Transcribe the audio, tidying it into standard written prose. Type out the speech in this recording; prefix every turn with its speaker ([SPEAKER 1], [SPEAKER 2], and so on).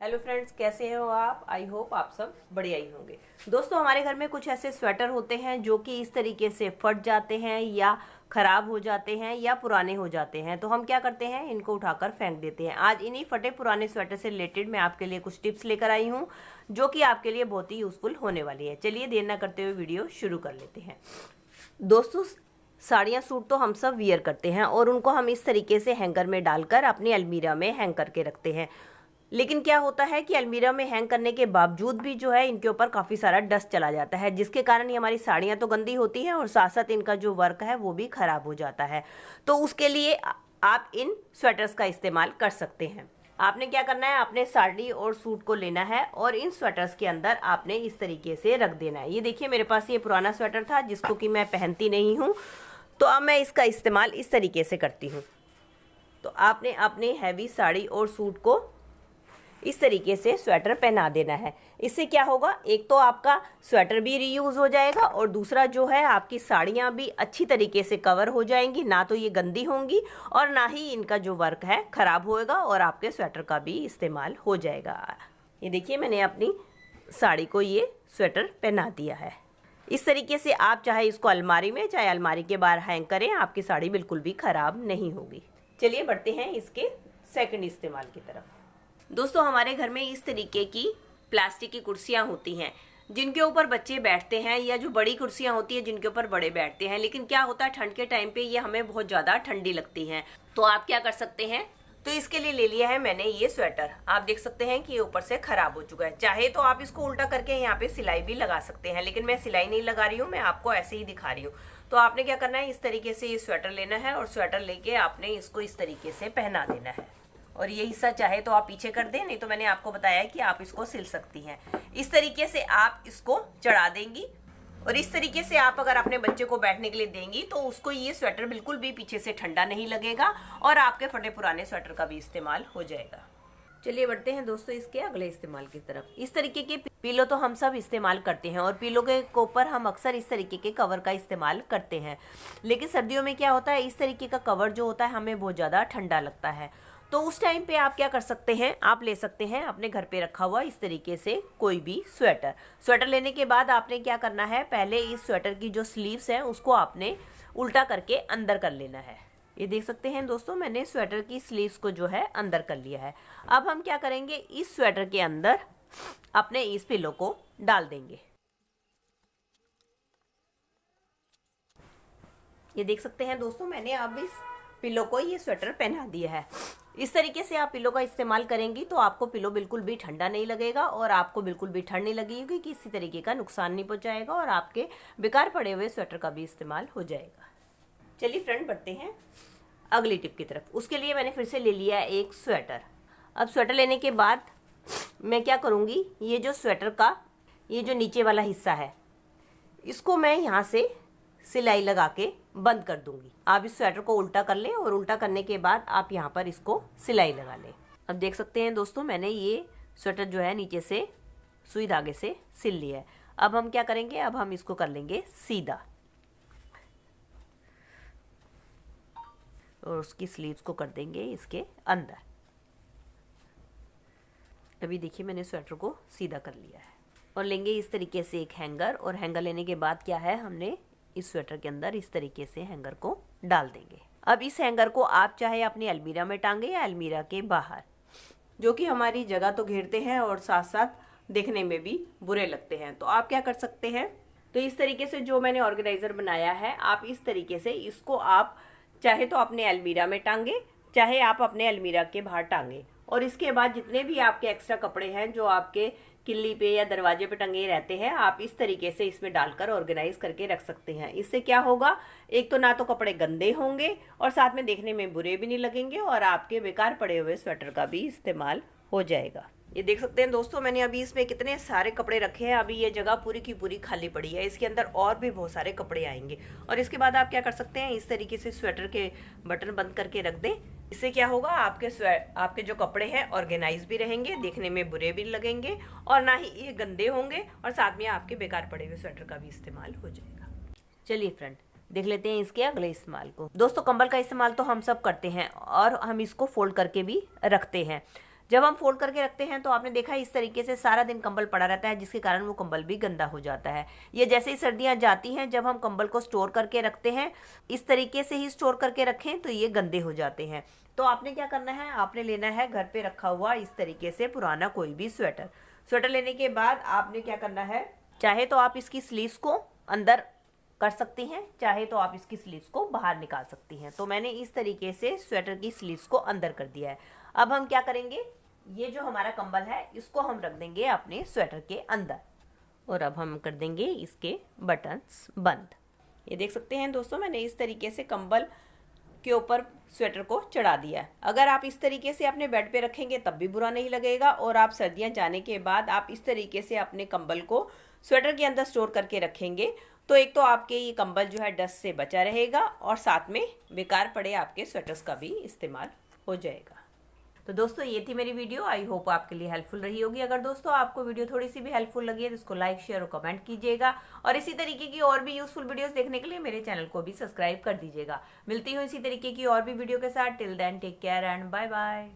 [SPEAKER 1] Hello friends, कैसे हो आप? आई होप आप सब बढ़िया ही होंगे। दोस्तों, हमारे घर में कुछ ऐसे स्वेटर होते हैं जो कि इस तरीके से फट जाते हैं या ख़राब हो जाते हैं या पुराने हो जाते हैं। तो हम क्या करते हैं, इनको उठाकर फेंक देते हैं। आज इन्हीं फटे पुराने स्वेटर से रिलेटेड मैं आपके लिए कुछ टिप्स लेकर आई हूँ जो कि आपके लिए बहुत ही यूज़फुल होने वाली है। चलिए देर ना करते हुए वीडियो शुरू कर लेते हैं। दोस्तों, साड़ियाँ सूट तो हम सब वियर करते हैं और उनको हम इस तरीके से हैंगर में डालकर अपनी अलमीरा में हैंग करके रखते हैं। लेकिन क्या होता है कि अलमीरा में हैंग करने के बावजूद भी जो है इनके ऊपर काफ़ी सारा डस्ट चला जाता है, जिसके कारण ये हमारी साड़ियाँ तो गंदी होती हैं और साथ साथ इनका जो वर्क है वो भी ख़राब हो जाता है। तो उसके लिए आप इन स्वेटर्स का इस्तेमाल कर सकते हैं। आपने क्या करना है, आपने साड़ी और सूट को लेना है और इन स्वेटर्स के अंदर आपने इस तरीके से रख देना है। ये देखिए, मेरे पास ये पुराना स्वेटर था जिसको कि मैं पहनती नहीं हूँ, तो अब मैं इसका इस्तेमाल इस तरीके से करती हूँ। तो आपने अपनी हैवी साड़ी और सूट को इस तरीके से स्वेटर पहना देना है। इससे क्या होगा, एक तो आपका स्वेटर भी रीयूज़ हो जाएगा और दूसरा जो है आपकी साड़ियाँ भी अच्छी तरीके से कवर हो जाएंगी, ना तो ये गंदी होंगी और ना ही इनका जो वर्क है ख़राब होएगा और आपके स्वेटर का भी इस्तेमाल हो जाएगा। ये देखिए, मैंने अपनी साड़ी को ये स्वेटर पहना दिया है। इस तरीके से आप चाहे इसको अलमारी में चाहे अलमारी के बाहर हैंग करें, आपकी साड़ी बिल्कुल भी ख़राब नहीं होगी। चलिए बढ़ते हैं इसके सेकंड इस्तेमाल की तरफ। दोस्तों, हमारे घर में इस तरीके की प्लास्टिक की कुर्सियाँ होती हैं जिनके ऊपर बच्चे बैठते हैं, या जो बड़ी कुर्सियाँ होती हैं जिनके ऊपर बड़े बैठते हैं। लेकिन क्या होता है, ठंड के टाइम पे ये हमें बहुत ज़्यादा ठंडी लगती हैं। तो आप क्या कर सकते हैं, तो इसके लिए ले लिया है मैंने ये स्वेटर। आप देख सकते हैं कि ये ऊपर से ख़राब हो चुका है। चाहे तो आप इसको उल्टा करके यहाँ पे सिलाई भी लगा सकते हैं, लेकिन मैं सिलाई नहीं लगा रही हूँ, मैं आपको ऐसे ही दिखा रही हूँ। तो आपने क्या करना है, इस तरीके से ये स्वेटर लेना है और स्वेटर लेके आपने इसको इस तरीके से पहना देना है। और ये हिस्सा चाहे तो आप पीछे कर दें, नहीं तो मैंने आपको बताया है कि आप इसको सिल सकती हैं। इस तरीके से आप इसको चढ़ा देंगी और इस तरीके से आप अगर अपने बच्चे को बैठने के लिए देंगी तो उसको ये स्वेटर बिल्कुल भी पीछे से ठंडा नहीं लगेगा और आपके फटे पुराने स्वेटर का भी इस्तेमाल हो जाएगा। चलिए बढ़ते हैं दोस्तों इसके अगले इस्तेमाल की तरफ। इस तरीके के पिलो तो हम सब इस्तेमाल करते हैं और पिलो के ऊपर हम अक्सर इस तरीके के कवर का इस्तेमाल करते हैं। लेकिन सर्दियों में क्या होता है, इस तरीके का कवर जो होता है हमें बहुत ज़्यादा ठंडा लगता है। तो उस टाइम पे आप क्या कर सकते हैं, आप ले सकते हैं अपने घर पे रखा हुआ इस तरीके से कोई भी स्वेटर लेने के बाद आपने क्या करना है, पहले इस स्वेटर की जो स्लीव्स हैं उसको आपने उल्टा करके अंदर कर लेना है। ये देख सकते हैं दोस्तों, मैंने स्वेटर की स्लीव्स को जो है अंदर कर लिया है। अब हम क्या करेंगे, इस स्वेटर के अंदर अपने इस पिलो को डाल देंगे। ये देख सकते हैं दोस्तों, मैंने अब इस पिलो को ये स्वेटर पहना दिया है। इस तरीके से आप पिलो का इस्तेमाल करेंगी तो आपको पिलो बिल्कुल भी ठंडा नहीं लगेगा और आपको बिल्कुल भी ठंड नहीं लगेगी, किसी तरीके का नुकसान नहीं पहुंचाएगा और आपके बेकार पड़े हुए स्वेटर का भी इस्तेमाल हो जाएगा। चलिए फ्रेंड, बढ़ते हैं अगली टिप की तरफ। उसके लिए मैंने फिर से ले लिया एक स्वेटर। अब स्वेटर लेने के बाद मैं क्या करूँगी, ये जो स्वेटर का ये जो नीचे वाला हिस्सा है इसको मैं यहाँ से सिलाई लगा के बंद कर दूंगी। आप इस स्वेटर को उल्टा कर लें और उल्टा करने के बाद आप यहाँ पर इसको सिलाई लगा लें। अब देख सकते हैं दोस्तों, मैंने ये स्वेटर जो है नीचे से सुई धागे से सिल लिया है। अब हम क्या करेंगे, अब हम इसको कर लेंगे सीधा और उसकी स्लीव्स को कर देंगे इसके अंदर। अभी देखिए, मैंने स्वेटर को सीधा कर लिया है और लेंगे इस तरीके से एक हैंगर, और हैंगर लेने के बाद क्या है, हमने इस स्वेटर के अंदर इस तरीके से हैंगर को डाल देंगे। अब इस हैंगर को आप चाहे अपनी अलमीरा में टांगे या अलमीरा के बाहर, जो कि हमारी जगह तो घेरते हैं और साथ साथ देखने में भी बुरे लगते हैं। तो आप क्या कर सकते हैं, तो इस तरीके से जो मैंने ऑर्गेनाइजर बनाया है, आप इस तरीके से इसको आप चाहे तो अपने अलमीरा में टांगे चाहे आप अपने अलमीरा के बाहर टांगे, और इसके बाद जितने भी आपके एक्स्ट्रा कपड़े हैं जो आपके किल्ली पे या दरवाजे पे टंगे रहते हैं, आप इस तरीके से इसमें डालकर ऑर्गेनाइज करके रख सकते हैं। इससे क्या होगा, एक तो ना तो कपड़े गंदे होंगे और साथ में देखने में बुरे भी नहीं लगेंगे और आपके बेकार पड़े हुए स्वेटर का भी इस्तेमाल हो जाएगा। ये देख सकते हैं दोस्तों, मैंने अभी इसमें कितने सारे कपड़े रखे हैं। अभी ये जगह पूरी की पूरी खाली पड़ी है, इसके अंदर और भी बहुत सारे कपड़े आएंगे। और इसके बाद आप क्या कर सकते हैं, इस तरीके से स्वेटर के बटन बंद करके रख दें। इससे क्या होगा, आपके जो कपड़े हैं ऑर्गेनाइज भी रहेंगे, देखने में बुरे भी लगेंगे और ना ही ये गंदे होंगे और साथ में आपके बेकार पड़े हुए स्वेटर का भी इस्तेमाल हो जाएगा। चलिए फ्रेंड, देख लेते हैं इसके अगले इस्तेमाल को। दोस्तों, कंबल का इस्तेमाल तो हम सब करते हैं और हम इसको फोल्ड करके भी रखते हैं। जब हम फोल्ड करके रखते हैं तो आपने देखा इस तरीके से सारा दिन कंबल पड़ा रहता है, जिसके कारण वो कंबल भी गंदा हो जाता है। ये जैसे ही सर्दियां जाती हैं, जब हम कंबल को स्टोर करके रखते हैं, इस तरीके से ही स्टोर करके रखें तो ये गंदे हो जाते हैं। तो आपने क्या करना है, आपने लेना है घर पे रखा हुआ इस तरीके से पुराना कोई भी स्वेटर लेने के बाद आपने क्या करना है, चाहे तो आप इसकी स्लीव्स को अंदर कर सकती हैं, चाहे तो आप इसकी स्लीव्स को बाहर निकाल सकती हैं। तो मैंने इस तरीके से स्वेटर की स्लीव्स को अंदर कर दिया है। अब हम क्या करेंगे, ये जो हमारा कंबल है इसको हम रख देंगे अपने स्वेटर के अंदर, और अब हम कर देंगे इसके बटन्स बंद। ये देख सकते हैं दोस्तों, मैंने इस तरीके से कंबल के ऊपर स्वेटर को चढ़ा दिया है। अगर आप इस तरीके से अपने बेड पे रखेंगे तब भी बुरा नहीं लगेगा, और आप सर्दियां जाने के बाद आप इस तरीके से अपने कंबल को स्वेटर के अंदर स्टोर करके रखेंगे तो एक तो आपके ये कंबल जो है डस्ट से बचा रहेगा, और साथ में बेकार पड़े आपके स्वेटर्स का भी इस्तेमाल हो जाएगा। तो दोस्तों ये थी मेरी वीडियो, आई होप आपके लिए हेल्पफुल रही होगी। अगर दोस्तों आपको वीडियो थोड़ी सी भी हेल्पफुल लगी है तो इसको लाइक, शेयर और कमेंट कीजिएगा, और इसी तरीके की और भी यूजफुल वीडियोस देखने के लिए मेरे चैनल को भी सब्सक्राइब कर दीजिएगा। मिलती हूँ इसी तरीके की और भी वीडियो के साथ। Till then take care and bye bye.